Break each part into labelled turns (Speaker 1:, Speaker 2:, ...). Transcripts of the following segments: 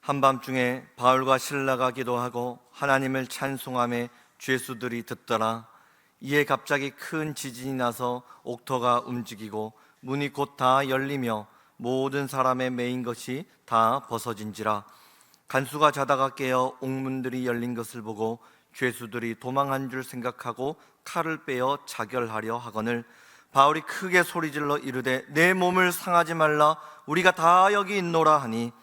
Speaker 1: 한밤중에 바울과 실라가 기도하고 하나님을 찬송하며 죄수들이 듣더라. 이에 갑자기 큰 지진이 나서 옥토가 움직이고 문이 곧 다 열리며 모든 사람의 매인 것이 다 벗어진지라. 간수가 자다가 깨어 옥문들이 열린 것을 보고 죄수들이 도망한 줄 생각하고 칼을 빼어 자결하려 하거늘 바울이 크게 소리질러 이르되 내 몸을 상하지 말라, 우리가 다 여기 있노라 하니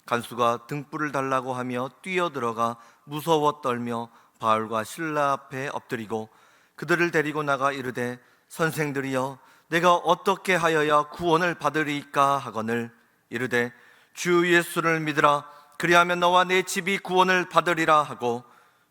Speaker 1: 간수가 등불을 달라고 하며 뛰어들어가 무서워 떨며 바울과 실라 앞에 엎드리고 그들을 데리고 나가 이르되 선생들이여, 내가 어떻게 하여야 구원을 받으리이까 하거늘 이르되 주 예수를 믿으라, 그리하면 너와 내 집이 구원을 받으리라 하고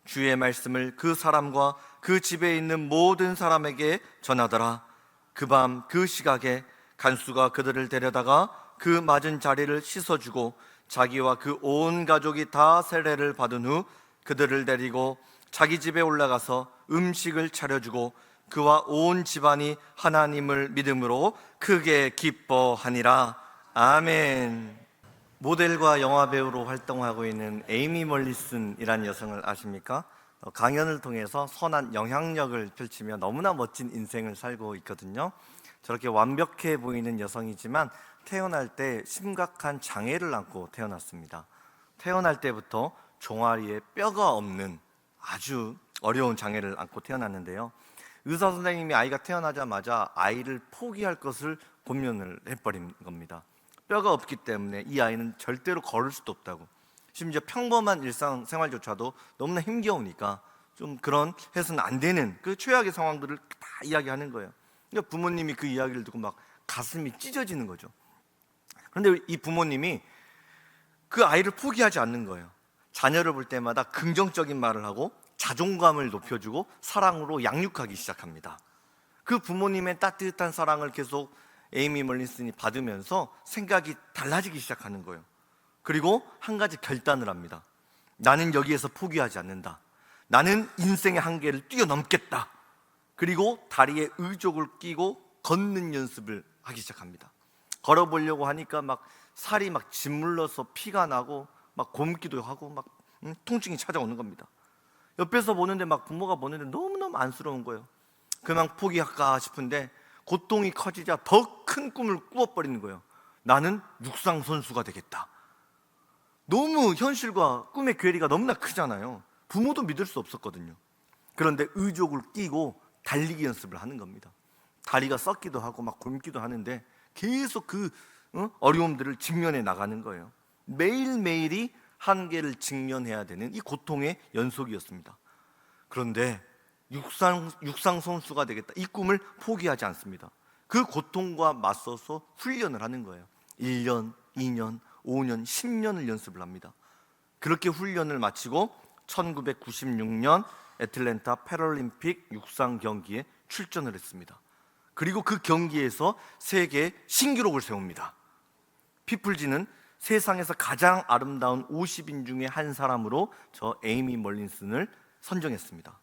Speaker 1: 주의 말씀을 그 사람과 그 집에 있는 모든 사람에게 전하더라. 그 밤 그 시각에 간수가 그들을 데려다가 그 맞은 자리를 씻어주고 자기와 그 온 가족이 다 세례를 받은 후 그들을 데리고 자기 집에 올라가서 음식을 차려주고 그와 온 집안이 하나님을 믿음으로 크게 기뻐하니라. 아멘. 모델과 영화배우로 활동하고 있는 에이미 멀리슨이라는 여성을 아십니까? 강연을 통해서 선한 영향력을 펼치며 너무나 멋진 인생을 살고 있거든요. 저렇게 완벽해 보이는 여성이지만 태어날 때 심각한 장애를 안고 태어났습니다. 태어날 때부터 종아리에 뼈가 없는 아주 어려운 장애를 안고 태어났는데요, 의사 선생님이 아이가 태어나자마자 아이를 포기할 것을 권면을 해버린 겁니다. 뼈가 없기 때문에 이 아이는 절대로 걸을 수도 없다고, 심지어 평범한 일상생활조차도 너무나 힘겨우니까 좀 그런 해서는 안 되는 그 최악의 상황들을 다 이야기하는 거예요. 그러니까 부모님이 그 이야기를 듣고 막 가슴이 찢어지는 거죠. 그런데 이 부모님이 그 아이를 포기하지 않는 거예요. 자녀를 볼 때마다 긍정적인 말을 하고 자존감을 높여주고 사랑으로 양육하기 시작합니다. 그 부모님의 따뜻한 사랑을 계속 에이미 멀리슨이 받으면서 생각이 달라지기 시작하는 거예요. 그리고 한 가지 결단을 합니다. 나는 여기에서 포기하지 않는다. 나는 인생의 한계를 뛰어넘겠다. 그리고 다리에 의족을 끼고 걷는 연습을 하기 시작합니다. 걸어보려고 하니까 막 살이 막 짓물러서 피가 나고 막 곪기도 하고 막 통증이 찾아오는 겁니다. 옆에서 보는데 막 부모가 보는데 너무너무 안쓰러운 거예요. 그냥 포기할까 싶은데 고통이 커지자 더 큰 꿈을 꾸어버리는 거예요. 나는 육상 선수가 되겠다. 너무 현실과 꿈의 괴리가 너무나 크잖아요. 부모도 믿을 수 없었거든요. 그런데 의족을 끼고 달리기 연습을 하는 겁니다. 다리가 썩기도 하고 막 곪기도 하는데 계속 그 어려움들을 직면해 나가는 거예요. 매일매일이 한계를 직면해야 되는 이 고통의 연속이었습니다. 그런데 육상 선수가 되겠다, 이 꿈을 포기하지 않습니다. 그 고통과 맞서서 훈련을 하는 거예요. 1년, 2년, 5년, 10년을 연습을 합니다. 그렇게 훈련을 마치고 1996년 애틀랜타 패럴림픽 육상 경기에 출전을 했습니다. 그리고 그 경기에서 세계 신기록을 세웁니다. 피플지는 세상에서 가장 아름다운 50인 중에 한 사람으로 저 에이미 멀리슨을 선정했습니다.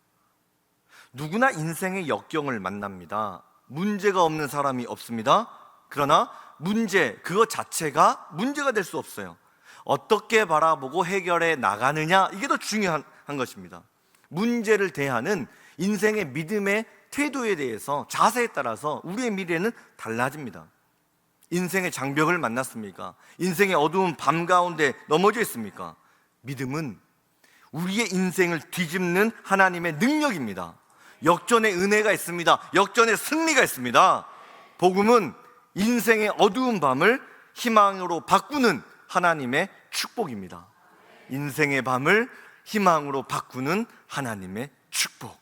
Speaker 1: 누구나 인생의 역경을 만납니다. 문제가 없는 사람이 없습니다. 그러나 문제 그것 자체가 문제가 될 수 없어요. 어떻게 바라보고 해결해 나가느냐, 이게 더 중요한 것입니다. 문제를 대하는 인생의 믿음의 태도에 대해서, 자세에 따라서 우리의 미래는 달라집니다. 인생의 장벽을 만났습니까? 인생의 어두운 밤 가운데 넘어져 있습니까? 믿음은 우리의 인생을 뒤집는 하나님의 능력입니다. 역전의 은혜가 있습니다. 역전의 승리가 있습니다. 복음은 인생의 어두운 밤을 희망으로 바꾸는 하나님의 축복입니다. 인생의 밤을 희망으로 바꾸는 하나님의 축복.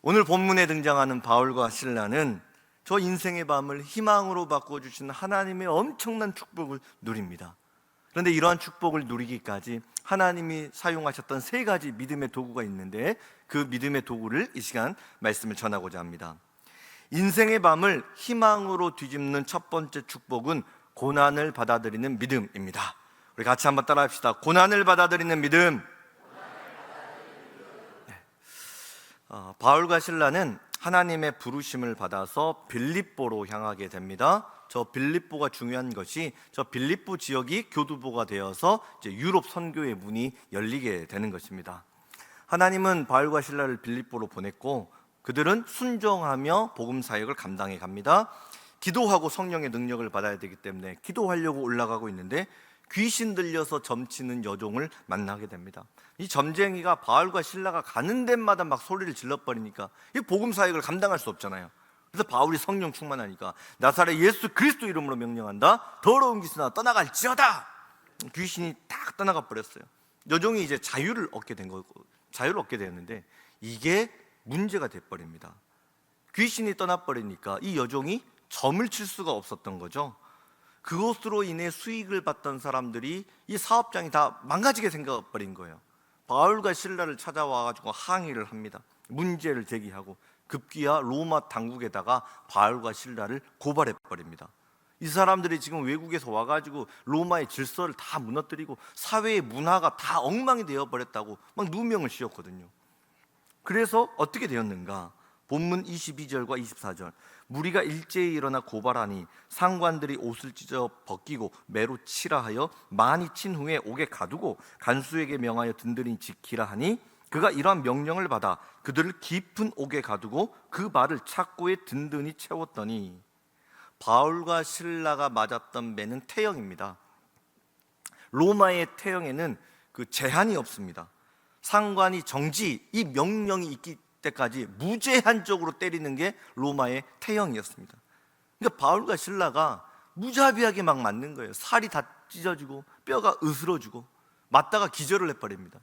Speaker 1: 오늘 본문에 등장하는 바울과 실라는 저 인생의 밤을 희망으로 바꿔주시는 하나님의 엄청난 축복을 누립니다. 그런데 이러한 축복을 누리기까지 하나님이 사용하셨던 세 가지 믿음의 도구가 있는데, 그 믿음의 도구를 이 시간 말씀을 전하고자 합니다. 인생의 밤을 희망으로 뒤집는 첫 번째 축복은 고난을 받아들이는 믿음입니다. 우리 같이 한번 따라 합시다. 고난을 받아들이는 믿음. 바울과 실라는 하나님의 부르심을 받아서 빌립보로 향하게 됩니다. 저 빌립보가 중요한 것이 저 빌립보 지역이 교두보가 되어서 이제 유럽 선교의 문이 열리게 되는 것입니다. 하나님은 바울과 실라를 빌립보로 보냈고 그들은 순종하며 복음 사역을 감당해 갑니다. 기도하고 성령의 능력을 받아야 되기 때문에 기도하려고 올라가고 있는데 귀신 들려서 점치는 여종을 만나게 됩니다. 이 점쟁이가 바울과 실라가 가는 데마다 막 소리를 질러버리니까 이 복음 사역을 감당할 수 없잖아요. 그래서 바울이 성령 충만하니까 나사렛 예수 그리스도 이름으로 명령한다. 더러운 귀신아 떠나갈지어다. 귀신이 딱 떠나가 버렸어요. 여종이 이제 자유를 얻게 된 거고 자유를 얻게 되었는데 이게 문제가 돼버립니다. 귀신이 떠나버리니까 이 여종이 점을 칠 수가 없었던 거죠. 그것으로 인해 수익을 받던 사람들이 이 사업장이 다 망가지게 생겨버린 거예요. 바울과 실라를 찾아와가지고 항의를 합니다. 문제를 제기하고 급기야 로마 당국에다가 바울과 실라를 고발해버립니다. 이 사람들이 지금 외국에서 와가지고 로마의 질서를 다 무너뜨리고 사회의 문화가 다 엉망이 되어버렸다고 막 누명을 씌웠거든요. 그래서 어떻게 되었는가? 본문 22절과 24절 무리가 일제히 일어나 고발하니 상관들이 옷을 찢어 벗기고 매로 치라 하여 많이 친 후에 옥에 가두고 간수에게 명하여 든든히 지키라 하니 그가 이러한 명령을 받아 그들을 깊은 옥에 가두고 그 발을 착고에 든든히 채웠더니 바울과 실라가 맞았던 매는 태형입니다. 로마의 태형에는 그 제한이 없습니다. 상관이 정지 이 명령이 있기 때까지 무제한적으로 때리는 게 로마의 태형이었습니다. 그러니까 바울과 실라가 무자비하게 막 맞는 거예요. 살이 다 찢어지고 뼈가 으스러지고 맞다가 기절을 해버립니다.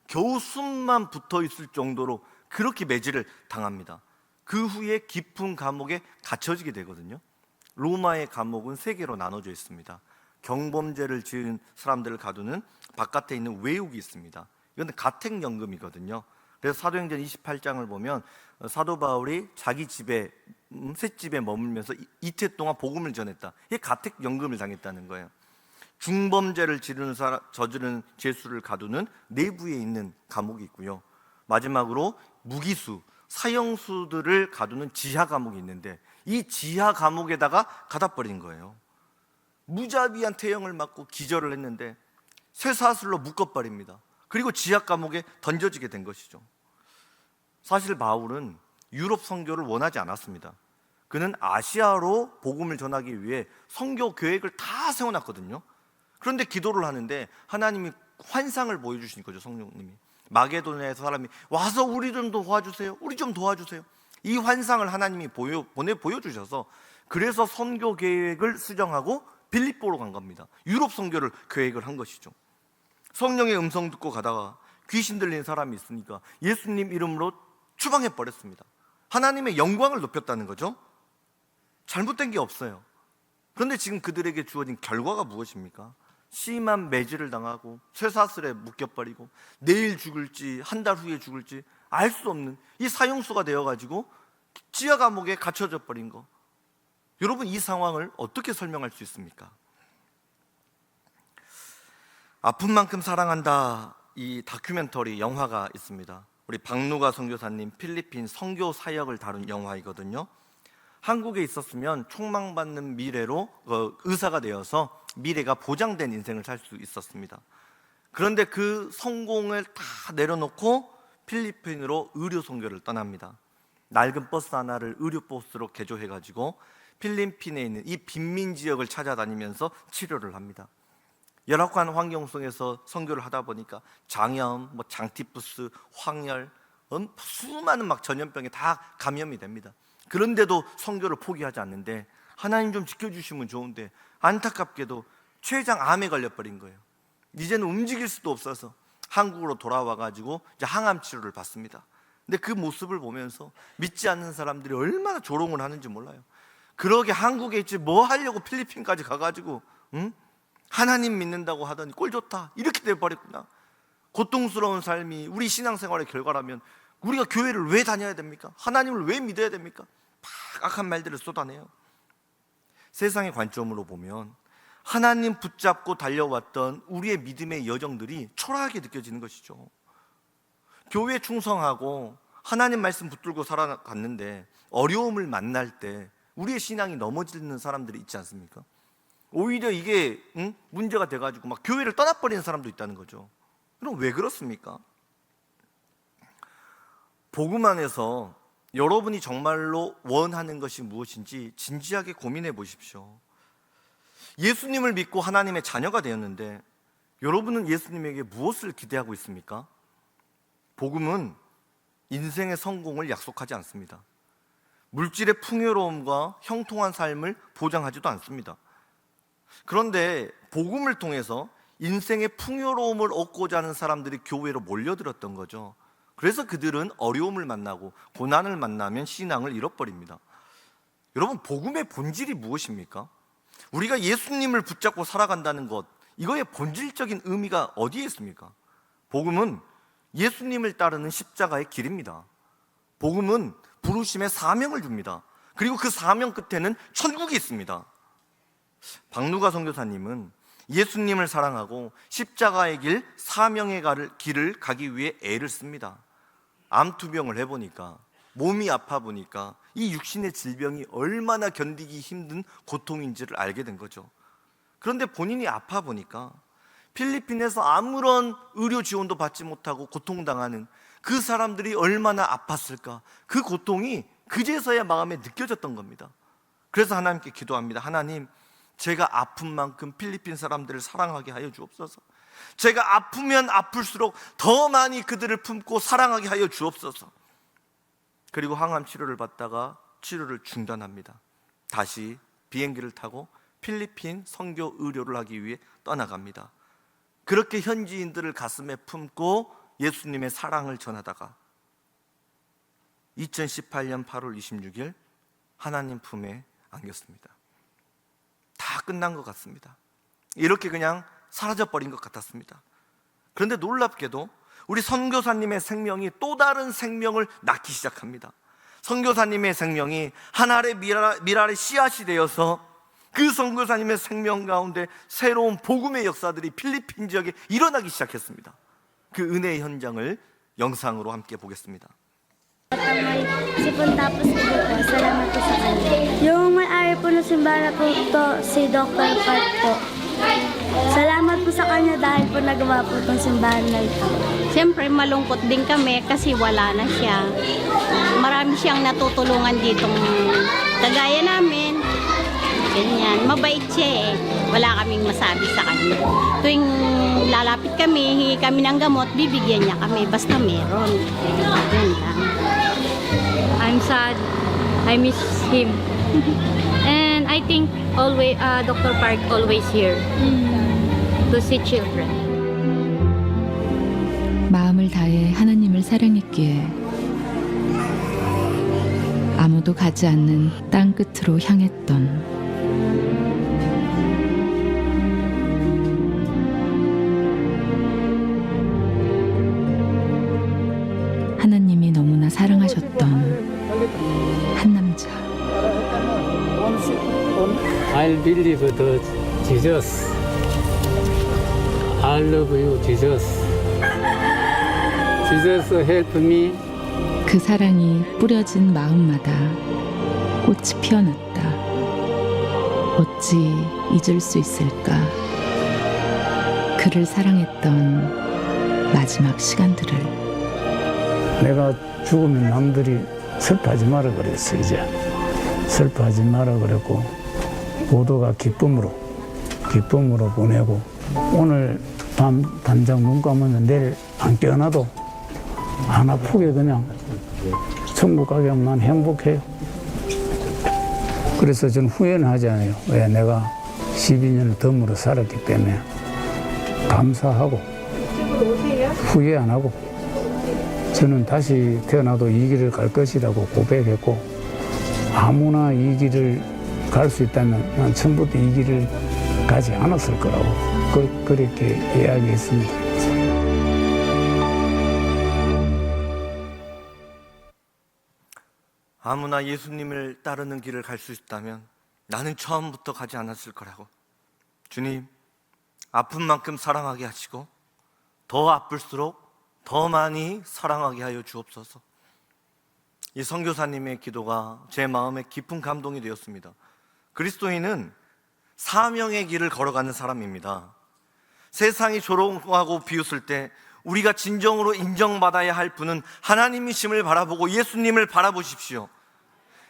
Speaker 1: 겨우 숨만 붙어 있을 정도로 그렇게 매질을 당합니다. 그 후에 깊은 감옥에 갇혀지게 되거든요. 로마의 감옥은 세 개로 나눠져 있습니다. 경범죄를 지은 사람들을 가두는 바깥에 있는 외옥이 있습니다. 이건 가택연금이거든요. 그래서 사도행전 28장을 보면 사도 바울이 자기 집에 셋집에 머물면서 이틀 동안 복음을 전했다. 이게 가택연금을 당했다는 거예요. 중범죄를 저지르는 죄수를 가두는 내부에 있는 감옥이 있고요. 마지막으로 무기수, 사형수들을 가두는 지하 감옥이 있는데 이 지하 감옥에다가 가다 버린 거예요. 무자비한 태형을 맞고 기절을 했는데 쇠사슬로 묶어버립니다. 그리고 지하 감옥에 던져지게 된 것이죠. 사실 바울은 유럽 선교를 원하지 않았습니다. 그는 아시아로 복음을 전하기 위해 선교 계획을 다 세워놨거든요. 그런데 기도를 하는데 하나님이 환상을 보여주신 거죠. 성령님이 마게도냐에서 사람이 와서 우리 좀 도와주세요. 우리 좀 도와주세요. 이 환상을 하나님이 보여주셔서 그래서 선교 계획을 수정하고 빌립보로 간 겁니다. 유럽 선교를 계획을 한 것이죠. 성령의 음성 듣고 가다가 귀신 들린 사람이 있으니까 예수님 이름으로 추방해 버렸습니다. 하나님의 영광을 높였다는 거죠. 잘못된 게 없어요. 그런데 지금 그들에게 주어진 결과가 무엇입니까? 심한 매질을 당하고 쇠사슬에 묶여버리고 내일 죽을지 한 달 후에 죽을지 알 수 없는 이 사형수가 되어가지고 지하 감옥에 갇혀져 버린 거. 여러분 이 상황을 어떻게 설명할 수 있습니까? 아픈 만큼 사랑한다 이 다큐멘터리 영화가 있습니다. 우리 박누가 선교사님 필리핀 선교 사역을 다룬 영화이거든요. 한국에 있었으면 촉망받는 미래로 의사가 되어서 미래가 보장된 인생을 살 수 있었습니다. 그런데 그 성공을 다 내려놓고 필리핀으로 의료 선교를 떠납니다. 낡은 버스 하나를 의료 버스로 개조해가지고 필리핀에 있는 이 빈민 지역을 찾아다니면서 치료를 합니다. 열악한 환경 속에서 선교를 하다 보니까 장염, 장티푸스, 황열, 수많은 전염병에 다 감염이 됩니다. 그런데도 선교를 포기하지 않는데 하나님 좀 지켜주시면 좋은데 안타깝게도 췌장 암에 걸려버린 거예요. 이제는 움직일 수도 없어서 한국으로 돌아와가지고 이제 항암 치료를 받습니다. 근데 그 모습을 보면서 믿지 않는 사람들이 얼마나 조롱을 하는지 몰라요. 그러게 한국에 있지 뭐 하려고 필리핀까지 가가지고 하나님 믿는다고 하더니 꼴 좋다 이렇게 돼버렸구나. 고통스러운 삶이 우리 신앙생활의 결과라면 우리가 교회를 왜 다녀야 됩니까? 하나님을 왜 믿어야 됩니까? 막 악한 말들을 쏟아내요. 세상의 관점으로 보면 하나님 붙잡고 달려왔던 우리의 믿음의 여정들이 초라하게 느껴지는 것이죠. 교회에 충성하고 하나님 말씀 붙들고 살아갔는데 어려움을 만날 때 우리의 신앙이 넘어지는 사람들이 있지 않습니까? 오히려 이게 문제가 돼가지고 막 교회를 떠나버리는 사람도 있다는 거죠. 그럼 왜 그렇습니까? 복음 안에서 여러분이 정말로 원하는 것이 무엇인지 진지하게 고민해 보십시오. 예수님을 믿고 하나님의 자녀가 되었는데 여러분은 예수님에게 무엇을 기대하고 있습니까? 복음은 인생의 성공을 약속하지 않습니다. 물질의 풍요로움과 형통한 삶을 보장하지도 않습니다. 그런데 복음을 통해서 인생의 풍요로움을 얻고자 하는 사람들이 교회로 몰려들었던 거죠. 그래서 그들은 어려움을 만나고 고난을 만나면 신앙을 잃어버립니다. 여러분, 복음의 본질이 무엇입니까? 우리가 예수님을 붙잡고 살아간다는 것, 이거의 본질적인 의미가 어디에 있습니까? 복음은 예수님을 따르는 십자가의 길입니다. 복음은 부르심의 사명을 줍니다. 그리고 그 사명 끝에는 천국이 있습니다. 박누가 선교사님은 예수님을 사랑하고 십자가의 길, 사명의 길을 가기 위해 애를 씁니다. 암투병을 해보니까, 몸이 아파 보니까 이 육신의 질병이 얼마나 견디기 힘든 고통인지를 알게 된 거죠. 그런데 본인이 아파 보니까 필리핀에서 아무런 의료 지원도 받지 못하고 고통당하는 그 사람들이 얼마나 아팠을까, 그 고통이 그제서야 마음에 느껴졌던 겁니다. 그래서 하나님께 기도합니다. 하나님, 제가 아픈 만큼 필리핀 사람들을 사랑하게 하여 주옵소서. 제가 아프면 아플수록 더 많이 그들을 품고 사랑하게 하여 주옵소서. 그리고 항암 치료를 받다가 치료를 중단합니다. 다시 비행기를 타고 필리핀 선교 의료를 하기 위해 떠나갑니다. 그렇게 현지인들을 가슴에 품고 예수님의 사랑을 전하다가 2018년 8월 26일 하나님 품에 안겼습니다. 다 끝난 것 같습니다. 이렇게 그냥 사라져버린 것 같았습니다. 그런데 놀랍게도 우리 선교사님의 생명이 또 다른 생명을 낳기 시작합니다. 선교사님의 생명이 하나의 미랄의 씨앗이 되어서 그 선교사님의 생명 가운데 새로운 복음의 역사들이 필리핀 지역에 일어나기 시작했습니다. 그 은혜의 현장을 영상으로 함께 보겠습니다.
Speaker 2: Sipon tapos ito po, salamat po sa kanya. Yung may-ari po ng simbahan po to, si Dr. Park po. Salamat po sa kanya dahil po nagawa po itong simbahan na ito.
Speaker 3: Siyempre malungkot din kami kasi wala na siya. Marami siyang natutulungan ditong kagaya namin. Ganyan, mabait siya eh. Wala kaming masabi sa kanya. Tuwing lalapit kami, hingi kami ng gamot, bibigyan niya kami basta meron. Yun lang.
Speaker 4: I'm sad. I miss him. And I think always Dr. Park always here to see children.
Speaker 5: 마음을 다해 하나님을 사랑했기에 아무도 가지 않는 땅 끝으로 향했던 하나님이 너무나 사랑하셨던 한 남자.
Speaker 6: I believe the Jesus. I love you, Jesus. Jesus help me.
Speaker 5: 그 사랑이 뿌려진 마음마다 꽃이 피어났다. 어찌 잊을 수 있을까? 그를 사랑했던 마지막 시간들을.
Speaker 6: 내가 죽으면 남들이 슬퍼하지 마라 그랬어. 이제 슬퍼하지 마라 그랬고 모두가 기쁨으로 보내고 오늘 밤 단장 눈 감으면 내일 안 깨어나도 안 아프게 그냥 천국 가게 하면 난 행복해요. 그래서 저는 후회는 하지 않아요. 왜? 내가 12년을 덤으로 살았기 때문에 감사하고 후회 안 하고 저는 다시 태어나도 이 길을 갈 것이라고 고백했고 아무나 이 길을 갈 수 있다면 난 처음부터 이 길을 가지 않았을 거라고 그렇게 이야기했습니다.
Speaker 1: 아무나 예수님을 따르는 길을 갈 수 있다면 나는 처음부터 가지 않았을 거라고. 주님, 아픈 만큼 사랑하게 하시고 더 아플수록 더 많이 사랑하게 하여 주옵소서. 이 선교사님의 기도가 제 마음에 깊은 감동이 되었습니다. 그리스도인은 사명의 길을 걸어가는 사람입니다. 세상이 조롱하고 비웃을 때 우리가 진정으로 인정받아야 할 분은 하나님이심을 바라보고 예수님을 바라보십시오.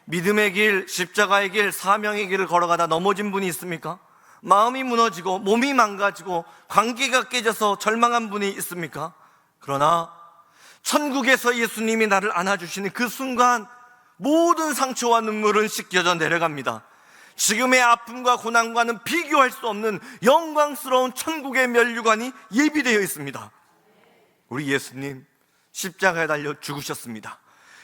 Speaker 1: 믿음의 길, 십자가의 길, 사명의 길을 걸어가다 넘어진 분이 있습니까? 마음이 무너지고 몸이 망가지고 관계가 깨져서 절망한 분이 있습니까? 그러나 천국에서 예수님이 나를 안아주시는 그 순간 모든 상처와 눈물은 씻겨져 내려갑니다. 지금의 아픔과 고난과는 비교할 수 없는 영광스러운 천국의 면류관이 예비되어 있습니다. 우리 예수님 십자가에 달려 죽으셨습니다.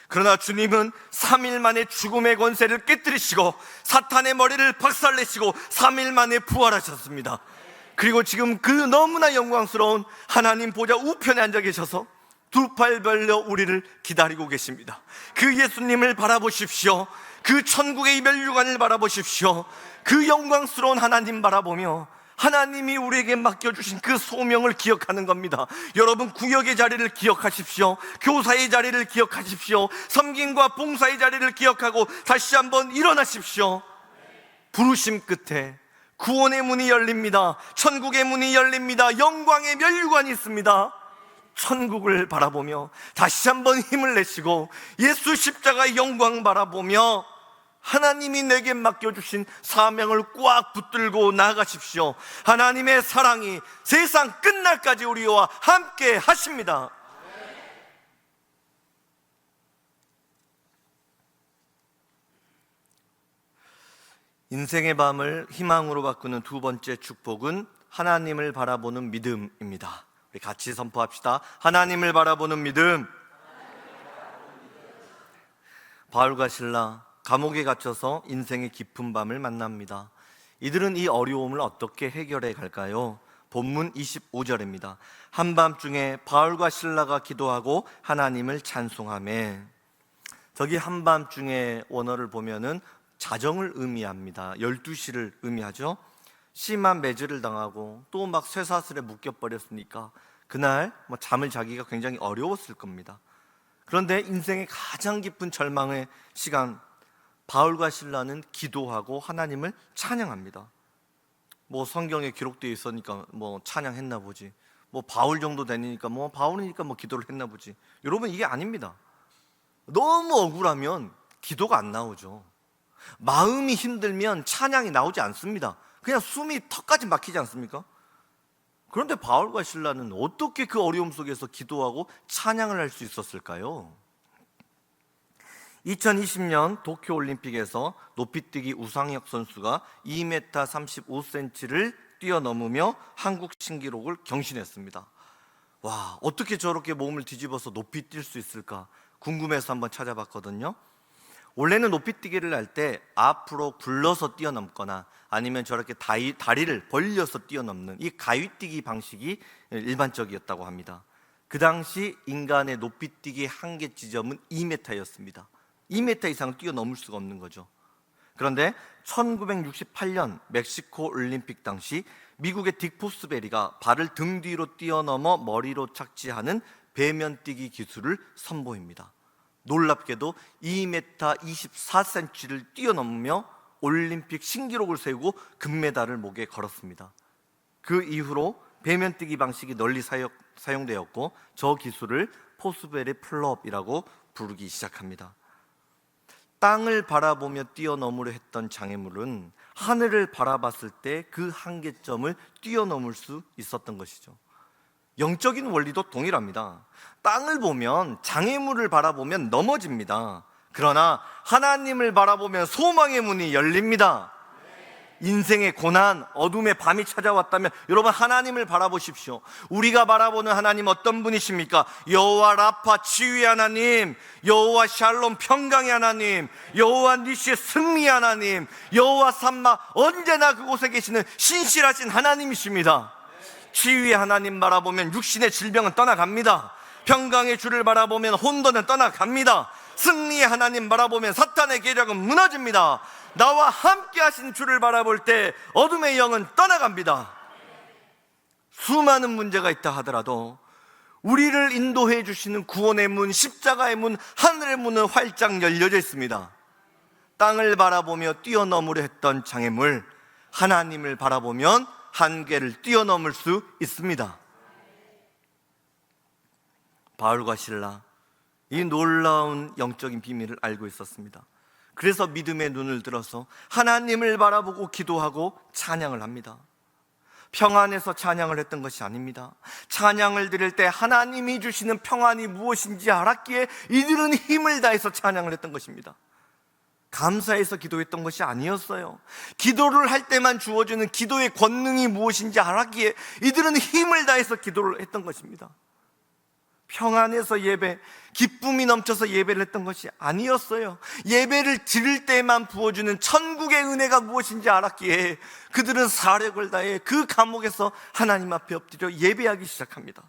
Speaker 1: 그러나 주님은 3일 만에 죽음의 권세를 깨뜨리시고 사탄의 머리를 박살내시고 3일 만에 부활하셨습니다. 그리고 지금 그 너무나 영광스러운 하나님 보좌 우편에 앉아 계셔서 두 팔 벌려 우리를 기다리고 계십니다. 그 예수님을 바라보십시오. 그 천국의 면류관을 바라보십시오. 그 영광스러운 하나님 바라보며 하나님이 우리에게 맡겨주신 그 소명을 기억하는 겁니다. 여러분, 구역의 자리를 기억하십시오. 교사의 자리를 기억하십시오. 섬김과 봉사의 자리를 기억하고 다시 한번 일어나십시오. 부르심 끝에 구원의 문이 열립니다. 천국의 문이 열립니다. 영광의 면류관이 있습니다. 천국을 바라보며 다시 한번 힘을 내시고 예수 십자가의 영광 바라보며 하나님이 내게 맡겨주신 사명을 꽉 붙들고 나아가십시오. 하나님의 사랑이 세상 끝날까지 우리와 함께 하십니다. 인생의 밤을 희망으로 바꾸는 두 번째 축복은 하나님을 바라보는 믿음입니다. 우리 같이 선포합시다. 하나님을 바라보는 믿음. 바울과 실라 감옥에 갇혀서 인생의 깊은 밤을 만납니다. 이들은 이 어려움을 어떻게 해결해 갈까요? 본문 25절입니다. 한밤중에 바울과 실라가 기도하고 하나님을 찬송하며. 저기 한밤중에 원어를 보면은 자정을 의미합니다. 12시를 의미하죠. 심한 매질을 당하고 또 막 쇠사슬에 묶여버렸으니까 그날 잠을 자기가 굉장히 어려웠을 겁니다. 그런데 인생의 가장 깊은 절망의 시간, 바울과 실라는 기도하고 하나님을 찬양합니다. 성경에 기록되어 있으니까 찬양했나 보지. 바울 정도 되니까 바울이니까 기도를 했나 보지. 여러분, 이게 아닙니다. 너무 억울하면 기도가 안 나오죠. 마음이 힘들면 찬양이 나오지 않습니다. 그냥 숨이 턱까지 막히지 않습니까? 그런데 바울과 실라는 어떻게 그 어려움 속에서 기도하고 찬양을 할 수 있었을까요? 2020년 도쿄올림픽에서 높이뛰기 우상혁 선수가 2m 35cm를 뛰어넘으며 한국 신기록을 경신했습니다. 와, 어떻게 저렇게 몸을 뒤집어서 높이 뛸 수 있을까 궁금해서 한번 찾아봤거든요. 원래는 높이뛰기를 할 때 앞으로 굴러서 뛰어넘거나 아니면 저렇게 다리를 벌려서 뛰어넘는 이 가위뛰기 방식이 일반적이었다고 합니다. 그 당시 인간의 높이뛰기 한계 지점은 2m였습니다. 2m 이상 뛰어넘을 수가 없는 거죠. 그런데 1968년 멕시코 올림픽 당시 미국의 딕 포스베리가 발을 등 뒤로 뛰어넘어 머리로 착지하는 배면뛰기 기술을 선보입니다. 놀랍게도 2m 24cm를 뛰어넘으며 올림픽 신기록을 세우고 금메달을 목에 걸었습니다. 그 이후로 배면뛰기 방식이 널리 사용되었고 저 기술을 포스베리 플롭이라고 부르기 시작합니다. 땅을 바라보며 뛰어넘으려 했던 장애물은 하늘을 바라봤을 때 그 한계점을 뛰어넘을 수 있었던 것이죠. 영적인 원리도 동일합니다. 땅을 보면 장애물을 바라보면 넘어집니다. 그러나 하나님을 바라보면 소망의 문이 열립니다. 인생의 고난, 어둠의 밤이 찾아왔다면 여러분 하나님을 바라보십시오. 우리가 바라보는 하나님 어떤 분이십니까? 여호와 라파 치유의 하나님, 여호와 샬롬 평강의 하나님, 여호와 니시의 승리의 하나님, 여호와 삼마 언제나 그곳에 계시는 신실하신 하나님이십니다. 치유의 하나님 바라보면 육신의 질병은 떠나갑니다. 평강의 주를 바라보면 혼돈은 떠나갑니다. 승리의 하나님 바라보면 사탄의 계략은 무너집니다. 나와 함께 하신 주를 바라볼 때 어둠의 영은 떠나갑니다. 수많은 문제가 있다 하더라도 우리를 인도해 주시는 구원의 문, 십자가의 문, 하늘의 문은 활짝 열려져 있습니다. 땅을 바라보며 뛰어넘으려 했던 장애물, 하나님을 바라보면 한계를 뛰어넘을 수 있습니다. 바울과 실라, 이 놀라운 영적인 비밀을 알고 있었습니다. 그래서 믿음의 눈을 들어서 하나님을 바라보고 기도하고 찬양을 합니다. 평안에서 찬양을 했던 것이 아닙니다. 찬양을 드릴 때 하나님이 주시는 평안이 무엇인지 알았기에 이들은 힘을 다해서 찬양을 했던 것입니다. 감사해서 기도했던 것이 아니었어요. 기도를 할 때만 주어지는 기도의 권능이 무엇인지 알았기에 이들은 힘을 다해서 기도를 했던 것입니다. 평안에서 예배, 기쁨이 넘쳐서 예배를 했던 것이 아니었어요. 예배를 드릴 때만 부어주는 천국의 은혜가 무엇인지 알았기에 그들은 사력을 다해 그 감옥에서 하나님 앞에 엎드려 예배하기 시작합니다.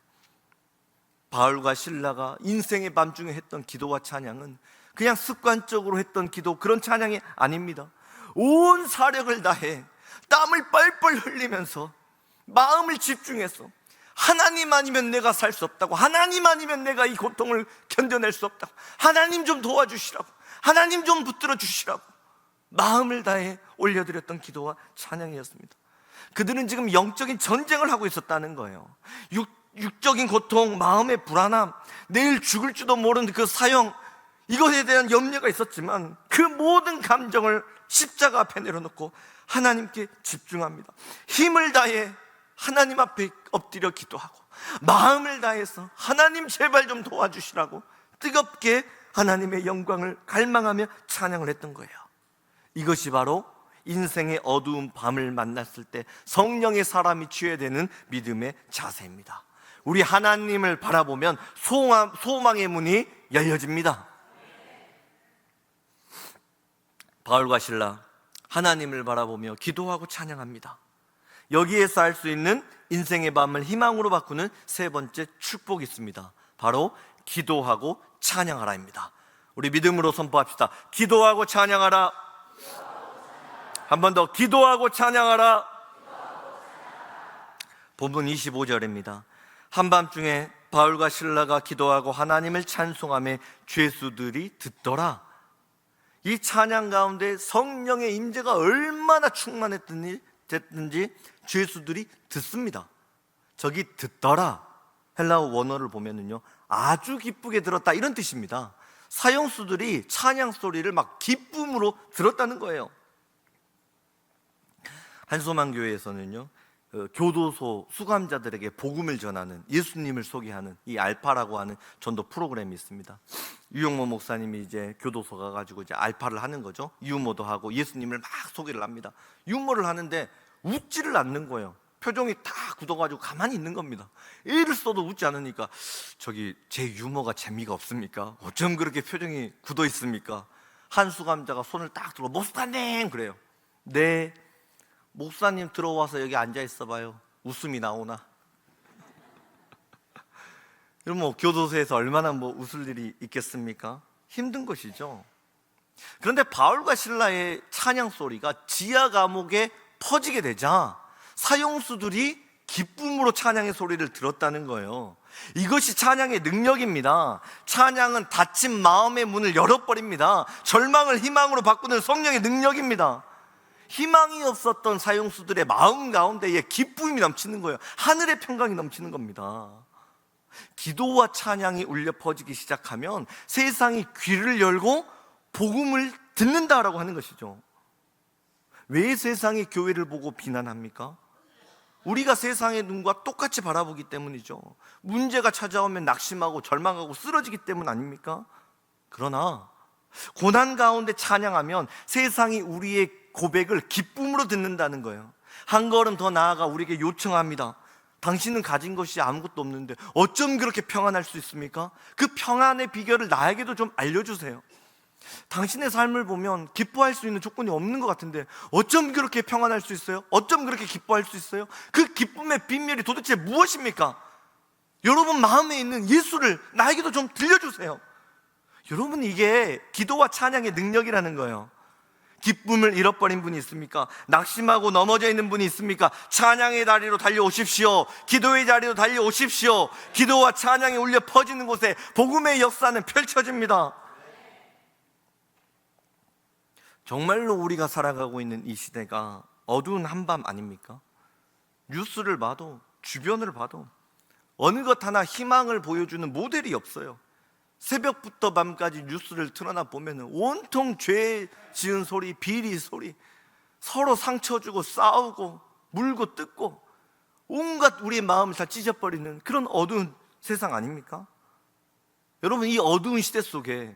Speaker 1: 바울과 실라가 인생의 밤중에 했던 기도와 찬양은 그냥 습관적으로 했던 기도, 그런 찬양이 아닙니다. 온 사력을 다해 땀을 뻘뻘 흘리면서 마음을 집중해서 하나님 아니면 내가 살 수 없다고, 하나님 아니면 내가 이 고통을 견뎌낼 수 없다고, 하나님 좀 도와주시라고, 하나님 좀 붙들어 주시라고 마음을 다해 올려드렸던 기도와 찬양이었습니다. 그들은 지금 영적인 전쟁을 하고 있었다는 거예요. 육적인 고통, 마음의 불안함, 내일 죽을지도 모르는 그 사형, 이것에 대한 염려가 있었지만 그 모든 감정을 십자가 앞에 내려놓고 하나님께 집중합니다. 힘을 다해 하나님 앞에 엎드려 기도하고 마음을 다해서 하나님 제발 좀 도와주시라고 뜨겁게 하나님의 영광을 갈망하며 찬양을 했던 거예요. 이것이 바로 인생의 어두운 밤을 만났을 때 성령의 사람이 취해야 되는 믿음의 자세입니다. 우리 하나님을 바라보면 소망의 문이 열려집니다. 바울과 실라, 하나님을 바라보며 기도하고 찬양합니다. 여기에서 알 수 있는 인생의 밤을 희망으로 바꾸는 세 번째 축복이 있습니다. 바로 기도하고 찬양하라입니다. 우리 믿음으로 선포합시다. 기도하고 찬양하라. 한 번 더, 기도하고 찬양하라. 본문 25절입니다. 한밤중에 바울과 실라가 기도하고 하나님을 찬송하며 죄수들이 듣더라. 이 찬양 가운데 성령의 임재가 얼마나 충만했든지 죄수들이 듣습니다. 저기 듣더라, 헬라어 원어를 보면은요, 아주 기쁘게 들었다, 이런 뜻입니다. 사형수들이 찬양 소리를 막 기쁨으로 들었다는 거예요. 한소망교회에서는요, 교도소 수감자들에게 복음을 전하는, 예수님을 소개하는 이 알파라고 하는 전도 프로그램이 있습니다. 유용모 목사님이 이제 교도소 가가지고 이제 알파를 하는 거죠. 유모도 하고 예수님을 막 소개를 합니다. 유모를 하는데 웃지를 않는 거예요. 표정이 다 굳어가지고 가만히 있는 겁니다. 애를 써도 웃지 않으니까, 저기 제 유머가 재미가 없습니까? 어쩜 그렇게 표정이 굳어 있습니까? 한 수감자가 손을 딱 들어, 목사님, 그래요. 네, 목사님 들어와서 여기 앉아 있어 봐요. 웃음이 나오나? 그럼 뭐 교도소에서 얼마나 뭐 웃을 일이 있겠습니까? 힘든 것이죠. 그런데 바울과 실라의 찬양 소리가 지하 감옥에 퍼지게 되자 사형수들이 기쁨으로 찬양의 소리를 들었다는 거예요. 이것이 찬양의 능력입니다. 찬양은 닫힌 마음의 문을 열어버립니다. 절망을 희망으로 바꾸는 성령의 능력입니다. 희망이 없었던 사형수들의 마음 가운데에 기쁨이 넘치는 거예요. 하늘의 평강이 넘치는 겁니다. 기도와 찬양이 울려 퍼지기 시작하면 세상이 귀를 열고 복음을 듣는다라고 하는 것이죠. 왜 세상이 교회를 보고 비난합니까? 우리가 세상의 눈과 똑같이 바라보기 때문이죠. 문제가 찾아오면 낙심하고 절망하고 쓰러지기 때문 아닙니까? 그러나 고난 가운데 찬양하면 세상이 우리의 고백을 기쁨으로 듣는다는 거예요. 한 걸음 더 나아가 우리에게 요청합니다. 당신은 가진 것이 아무것도 없는데 어쩜 그렇게 평안할 수 있습니까? 그 평안의 비결을 나에게도 좀 알려주세요. 당신의 삶을 보면 기뻐할 수 있는 조건이 없는 것 같은데 어쩜 그렇게 평안할 수 있어요? 어쩜 그렇게 기뻐할 수 있어요? 그 기쁨의 비밀이 도대체 무엇입니까? 여러분 마음에 있는 예수를 나에게도 좀 들려주세요. 여러분, 이게 기도와 찬양의 능력이라는 거예요. 기쁨을 잃어버린 분이 있습니까? 낙심하고 넘어져 있는 분이 있습니까? 찬양의 다리로 달려오십시오. 기도의 자리로 달려오십시오. 기도와 찬양이 울려 퍼지는 곳에 복음의 역사는 펼쳐집니다. 정말로 우리가 살아가고 있는 이 시대가 어두운 한밤 아닙니까? 뉴스를 봐도, 주변을 봐도 어느 것 하나 희망을 보여주는 모델이 없어요. 새벽부터 밤까지 뉴스를 틀어나 보면 온통 죄 지은 소리, 비리 소리, 서로 상처 주고 싸우고 물고 뜯고 온갖 우리의 마음을 다 찢어버리는 그런 어두운 세상 아닙니까? 여러분, 이 어두운 시대 속에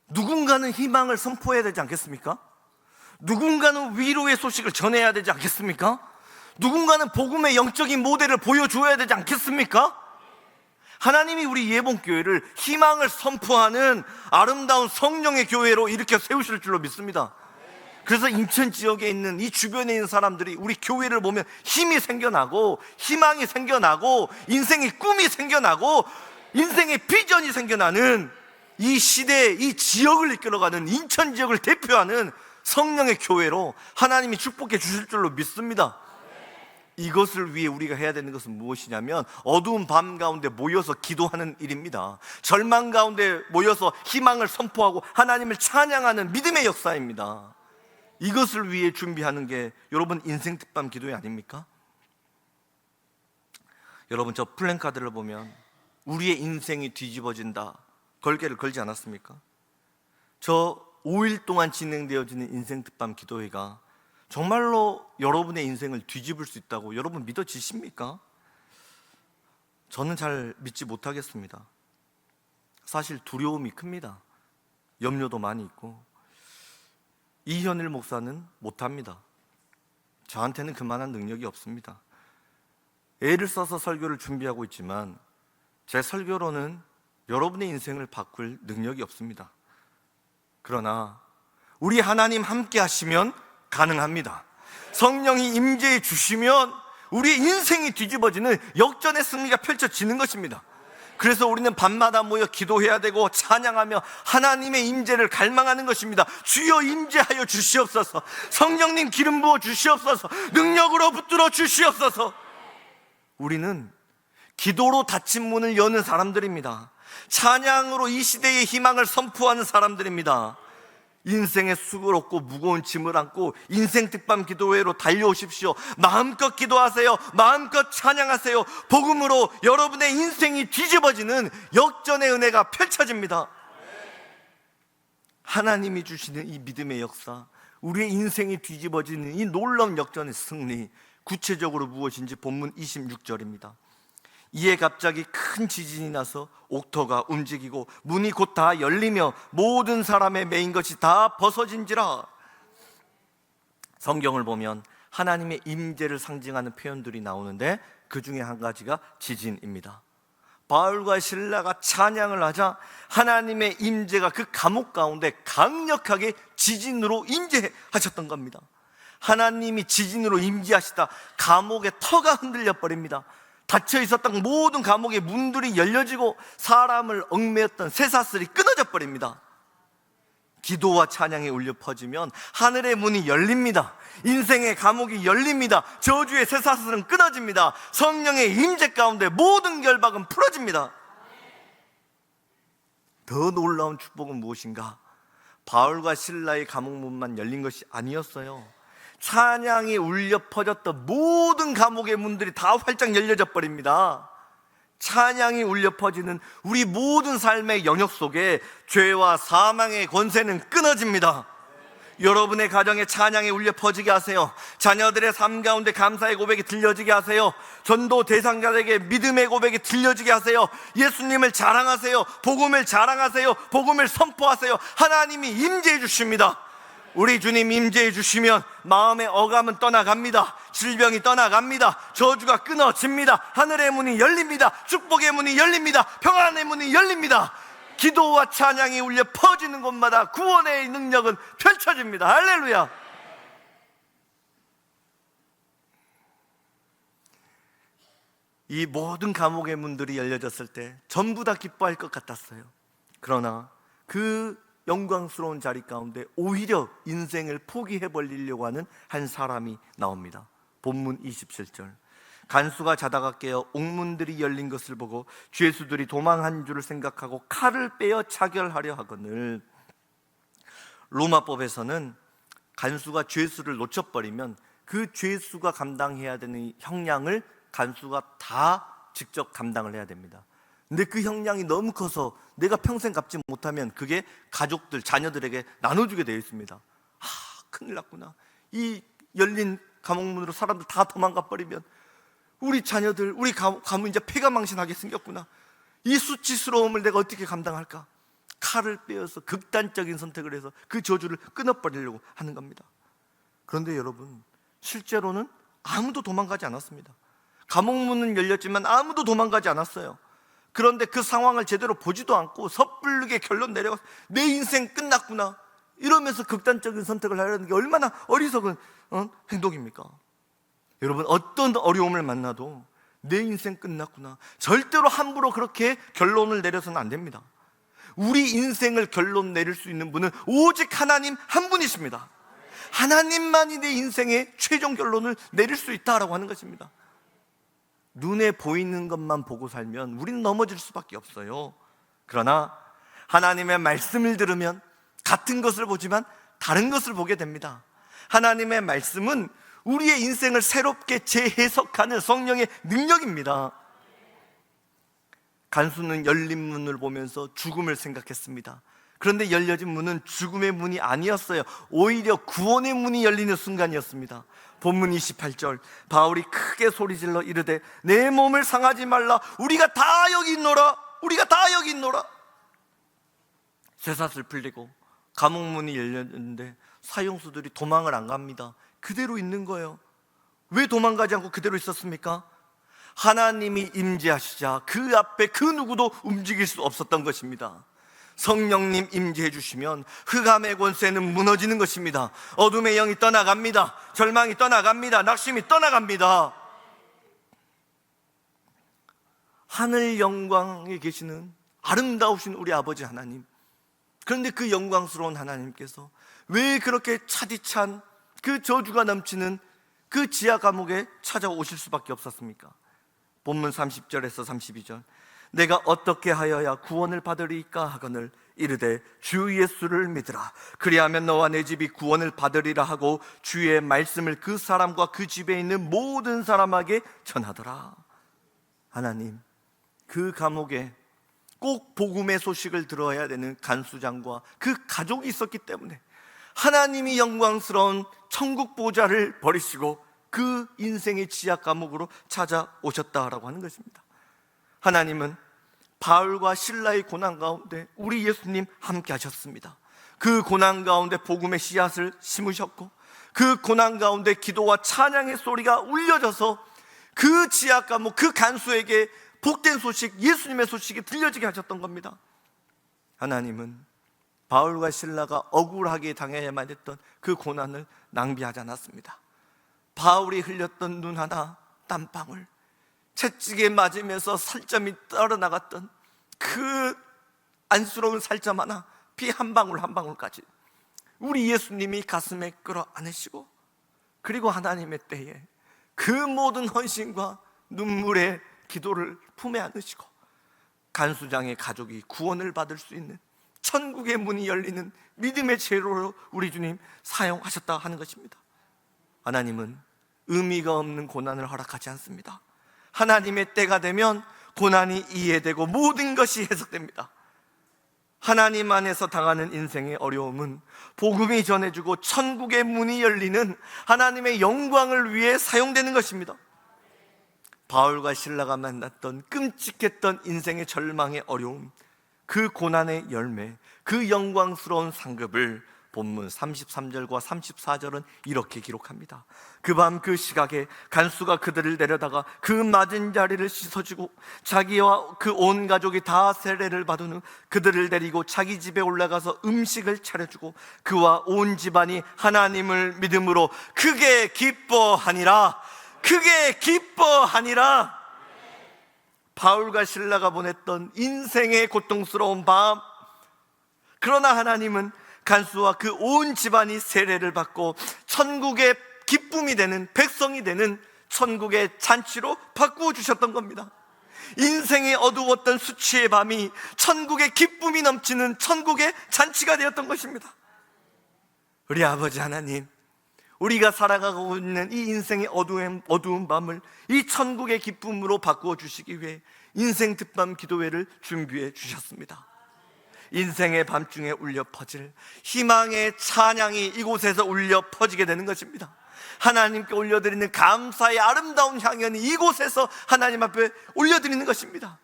Speaker 1: 누군가는 희망을 선포해야 되지 않겠습니까? 누군가는 위로의 소식을 전해야 되지 않겠습니까? 누군가는 복음의 영적인 모델을 보여줘야 되지 않겠습니까? 하나님이 우리 예봉교회를 희망을 선포하는 아름다운 성령의 교회로 일으켜 세우실 줄로 믿습니다. 그래서 인천 지역에 있는 이 주변에 있는 사람들이 우리 교회를 보면 힘이 생겨나고 희망이 생겨나고 인생의 꿈이 생겨나고 인생의 비전이 생겨나는 이 시대, 이 지역을 이끌어가는 인천 지역을 대표하는 성령의 교회로 하나님이 축복해 주실 줄로 믿습니다. 이것을 위해 우리가 해야 되는 것은 무엇이냐면 어두운 밤 가운데 모여서 기도하는 일입니다. 절망 가운데 모여서 희망을 선포하고 하나님을 찬양하는 믿음의 역사입니다. 이것을 위해 준비하는 게 여러분 인생 특밤 기도회 아닙니까? 여러분, 저 플랜카드를 보면 우리의 인생이 뒤집어진다 걸개를 걸지 않았습니까? 저 5일 동안 진행되어지는 인생 특밤 기도회가 정말로 여러분의 인생을 뒤집을 수 있다고 여러분 믿어지십니까? 저는 잘 믿지 못하겠습니다. 사실 두려움이 큽니다. 염려도 많이 있고. 이현일 목사는 못합니다. 저한테는 그만한 능력이 없습니다. 애를 써서 설교를 준비하고 있지만 제 설교로는 여러분의 인생을 바꿀 능력이 없습니다. 그러나 우리 하나님 함께 하시면 가능합니다. 성령이 임재해 주시면 우리의 인생이 뒤집어지는 역전의 승리가 펼쳐지는 것입니다. 그래서 우리는 밤마다 모여 기도해야 되고 찬양하며 하나님의 임재를 갈망하는 것입니다. 주여 임재하여 주시옵소서. 성령님 기름 부어 주시옵소서. 능력으로 붙들어 주시옵소서. 우리는 기도로 닫힌 문을 여는 사람들입니다. 찬양으로 이 시대의 희망을 선포하는 사람들입니다. 인생의 수고롭고 무거운 짐을 안고 인생 특밤 기도회로 달려오십시오. 마음껏 기도하세요. 마음껏 찬양하세요. 복음으로 여러분의 인생이 뒤집어지는 역전의 은혜가 펼쳐집니다. 하나님이 주시는 이 믿음의 역사, 우리의 인생이 뒤집어지는 이 놀라운 역전의 승리, 구체적으로 무엇인지 본문 26절입니다. 이에 갑자기 큰 지진이 나서 옥터가 움직이고 문이 곧 다 열리며 모든 사람의 매인 것이 다 벗어진지라. 성경을 보면 하나님의 임재를 상징하는 표현들이 나오는데 그 중에 한 가지가 지진입니다. 바울과 실라가 찬양을 하자 하나님의 임재가 그 감옥 가운데 강력하게 지진으로 임재하셨던 겁니다. 하나님이 지진으로 임재하시다 감옥의 터가 흔들려 버립니다. 닫혀 있었던 모든 감옥의 문들이 열려지고 사람을 얽매였던 쇠사슬이 끊어져 버립니다. 기도와 찬양이 울려 퍼지면 하늘의 문이 열립니다. 인생의 감옥이 열립니다. 저주의 쇠사슬은 끊어집니다. 성령의 임재 가운데 모든 결박은 풀어집니다. 더 놀라운 축복은 무엇인가? 바울과 실라의 감옥문만 열린 것이 아니었어요. 찬양이 울려 퍼졌던 모든 감옥의 문들이 다 활짝 열려져 버립니다. 찬양이 울려 퍼지는 우리 모든 삶의 영역 속에 죄와 사망의 권세는 끊어집니다. 여러분의 가정에 찬양이 울려 퍼지게 하세요. 자녀들의 삶 가운데 감사의 고백이 들려지게 하세요. 전도 대상자에게 믿음의 고백이 들려지게 하세요. 예수님을 자랑하세요. 복음을 자랑하세요. 복음을 선포하세요. 하나님이 임재해 주십니다. 우리 주님 임재해 주시면 마음의 억압은 떠나갑니다. 질병이 떠나갑니다. 저주가 끊어집니다. 하늘의 문이 열립니다. 축복의 문이 열립니다. 평안의 문이 열립니다. 기도와 찬양이 울려 퍼지는 곳마다 구원의 능력은 펼쳐집니다. 할렐루야. 이 모든 감옥의 문들이 열려졌을 때 전부 다 기뻐할 것 같았어요. 그러나 그 영광스러운 자리 가운데 오히려 인생을 포기해버리려고 하는 한 사람이 나옵니다. 본문 27절. 간수가 자다가 깨어 옥문들이 열린 것을 보고 죄수들이 도망한 줄을 생각하고 칼을 빼어 차결하려 하거늘. 로마법에서는 간수가 죄수를 놓쳐버리면 그 죄수가 감당해야 되는 형량을 간수가 다 직접 감당을 해야 됩니다. 근데 그 형량이 너무 커서 내가 평생 갚지 못하면 그게 가족들, 자녀들에게 나눠주게 되어 있습니다. 큰일 났구나. 이 열린 감옥문으로 사람들 다 도망가 버리면 우리 자녀들, 우리 가문 이제 폐가망신하게 생겼구나. 이 수치스러움을 내가 어떻게 감당할까? 칼을 빼어서 극단적인 선택을 해서 그 저주를 끊어버리려고 하는 겁니다. 그런데 여러분, 실제로는 아무도 도망가지 않았습니다. 감옥문은 열렸지만 아무도 도망가지 않았어요. 그런데 그 상황을 제대로 보지도 않고 섣부르게 결론 내려가서 내 인생 끝났구나 이러면서 극단적인 선택을 하려는 게 얼마나 어리석은 행동입니까? 여러분, 어떤 어려움을 만나도 내 인생 끝났구나, 절대로 함부로 그렇게 결론을 내려서는 안 됩니다. 우리 인생을 결론 내릴 수 있는 분은 오직 하나님 한 분이십니다. 하나님만이 내 인생의 최종 결론을 내릴 수 있다라고 하는 것입니다. 눈에 보이는 것만 보고 살면 우리는 넘어질 수밖에 없어요. 그러나 하나님의 말씀을 들으면 같은 것을 보지만 다른 것을 보게 됩니다. 하나님의 말씀은 우리의 인생을 새롭게 재해석하는 성령의 능력입니다. 간수는 열린 문을 보면서 죽음을 생각했습니다. 그런데 열려진 문은 죽음의 문이 아니었어요. 오히려 구원의 문이 열리는 순간이었습니다. 본문 28절. 바울이 크게 소리질러 이르되 내 몸을 상하지 말라. 우리가 다 여기 있노라. 우리가 다 여기 있노라. 쇠사슬 풀리고 감옥문이 열렸는데 사형수들이 도망을 안 갑니다. 그대로 있는 거예요. 왜 도망가지 않고 그대로 있었습니까? 하나님이 임재하시자 그 앞에 그 누구도 움직일 수 없었던 것입니다. 성령님 임재해 주시면 흑암의 권세는 무너지는 것입니다. 어둠의 영이 떠나갑니다. 절망이 떠나갑니다. 낙심이 떠나갑니다. 하늘 영광에 계시는 아름다우신 우리 아버지 하나님, 그런데 그 영광스러운 하나님께서 왜 그렇게 차디찬 그 저주가 넘치는 그 지하 감옥에 찾아오실 수밖에 없었습니까? 본문 30절에서 32절. 내가 어떻게 하여야 구원을 받으리까 하거늘 이르되 주 예수를 믿으라. 그리하면 너와 내 집이 구원을 받으리라 하고 주의 말씀을 그 사람과 그 집에 있는 모든 사람에게 전하더라. 하나님, 그 감옥에 꼭 복음의 소식을 들어야 되는 간수장과 그 가족이 있었기 때문에 하나님이 영광스러운 천국 보좌를 버리시고 그 인생의 지하 감옥으로 찾아오셨다라고 하는 것입니다. 하나님은 바울과 실라의 고난 가운데 우리 예수님 함께 하셨습니다. 그 고난 가운데 복음의 씨앗을 심으셨고 그 고난 가운데 기도와 찬양의 소리가 울려져서 그 지하 감옥, 그 간수에게 복된 소식, 예수님의 소식이 들려지게 하셨던 겁니다. 하나님은 바울과 실라가 억울하게 당해야만 했던 그 고난을 낭비하지 않았습니다. 바울이 흘렸던 눈 하나, 땀방울, 채찍에 맞으면서 살점이 떨어나갔던 그 안쓰러운 살점 하나, 피 한 방울 한 방울까지 우리 예수님이 가슴에 끌어안으시고, 그리고 하나님의 때에 그 모든 헌신과 눈물의 기도를 품에 안으시고 간수장의 가족이 구원을 받을 수 있는 천국의 문이 열리는 믿음의 제로로 우리 주님 사용하셨다 하는 것입니다. 하나님은 의미가 없는 고난을 허락하지 않습니다. 하나님의 때가 되면 고난이 이해되고 모든 것이 해석됩니다. 하나님 안에서 당하는 인생의 어려움은 복음이 전해주고 천국의 문이 열리는 하나님의 영광을 위해 사용되는 것입니다. 바울과 실라가 만났던 끔찍했던 인생의 절망의 어려움, 그 고난의 열매, 그 영광스러운 상급을 본문 33절과 34절은 이렇게 기록합니다. 그 밤 그 시각에 간수가 그들을 데려다가 그 맞은 자리를 씻어주고 자기와 그 온 가족이 다 세례를 받은 후 그들을 데리고 자기 집에 올라가서 음식을 차려주고 그와 온 집안이 하나님을 믿음으로 크게 기뻐하니라. 크게 기뻐하니라. 바울과 실라가 보냈던 인생의 고통스러운 밤, 그러나 하나님은 간수와 그 온 집안이 세례를 받고 천국의 기쁨이 되는, 백성이 되는 천국의 잔치로 바꾸어 주셨던 겁니다. 인생이 어두웠던 수치의 밤이 천국의 기쁨이 넘치는 천국의 잔치가 되었던 것입니다. 우리 아버지 하나님, 우리가 살아가고 있는 이 인생의 어두운 밤을 이 천국의 기쁨으로 바꾸어 주시기 위해 인생 특밤 기도회를 준비해 주셨습니다. 인생의 밤중에 울려 퍼질 희망의 찬양이 이곳에서 울려 퍼지게 되는 것입니다. 하나님께 올려드리는 감사의 아름다운 향연이 이곳에서 하나님 앞에 올려드리는 것입니다.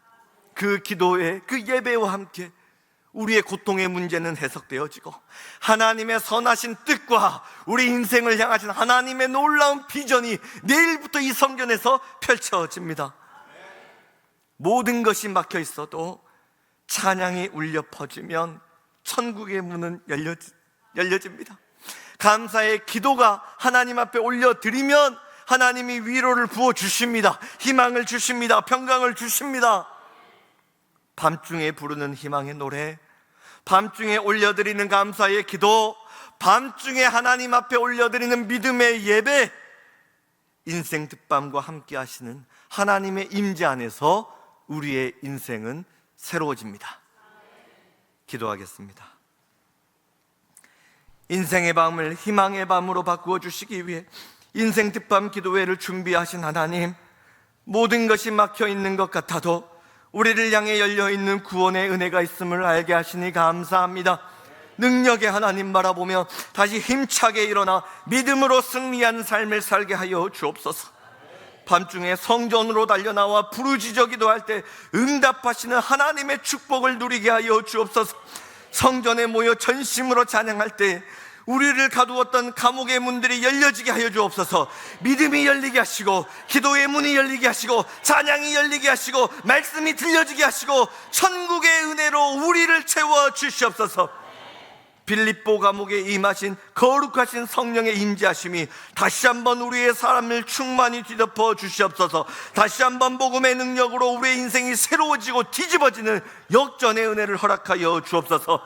Speaker 1: 그 기도회, 그 예배와 함께 우리의 고통의 문제는 해석되어지고 하나님의 선하신 뜻과 우리 인생을 향하신 하나님의 놀라운 비전이 내일부터 이 성전에서 펼쳐집니다. 모든 것이 막혀 있어도 찬양이 울려 퍼지면 천국의 문은 열려집니다. 감사의 기도가 하나님 앞에 올려드리면 하나님이 위로를 부어주십니다. 희망을 주십니다. 평강을 주십니다. 밤중에 부르는 희망의 노래, 밤중에 올려드리는 감사의 기도, 밤중에 하나님 앞에 올려드리는 믿음의 예배, 인생 특밤과 함께 하시는 하나님의 임재 안에서 우리의 인생은 새로워집니다. 기도하겠습니다. 인생의 밤을 희망의 밤으로 바꾸어 주시기 위해 인생 특밤 기도회를 준비하신 하나님, 모든 것이 막혀 있는 것 같아도 우리를 향해 열려 있는 구원의 은혜가 있음을 알게 하시니 감사합니다. 능력의 하나님 바라보며 다시 힘차게 일어나 믿음으로 승리하는 삶을 살게 하여 주옵소서. 밤중에 성전으로 달려나와 부르짖어 기도할 때 응답하시는 하나님의 축복을 누리게 하여 주옵소서. 성전에 모여 전심으로 찬양할 때 우리를 가두었던 감옥의 문들이 열려지게 하여 주옵소서. 믿음이 열리게 하시고 기도의 문이 열리게 하시고 찬양이 열리게 하시고 말씀이 들려지게 하시고 천국의 은혜로 우리를 채워 주시옵소서. 빌립보 감옥에 임하신 거룩하신 성령의 임재하심이 다시 한번 우리의 삶을 충만히 뒤덮어 주시옵소서. 다시 한번 복음의 능력으로 우리의 인생이 새로워지고 뒤집어지는 역전의 은혜를 허락하여 주옵소서.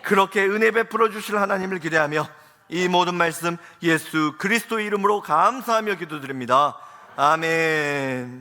Speaker 1: 그렇게 은혜 베풀어 주실 하나님을 기대하며 이 모든 말씀 예수 그리스도의 이름으로 감사하며 기도드립니다. 아멘.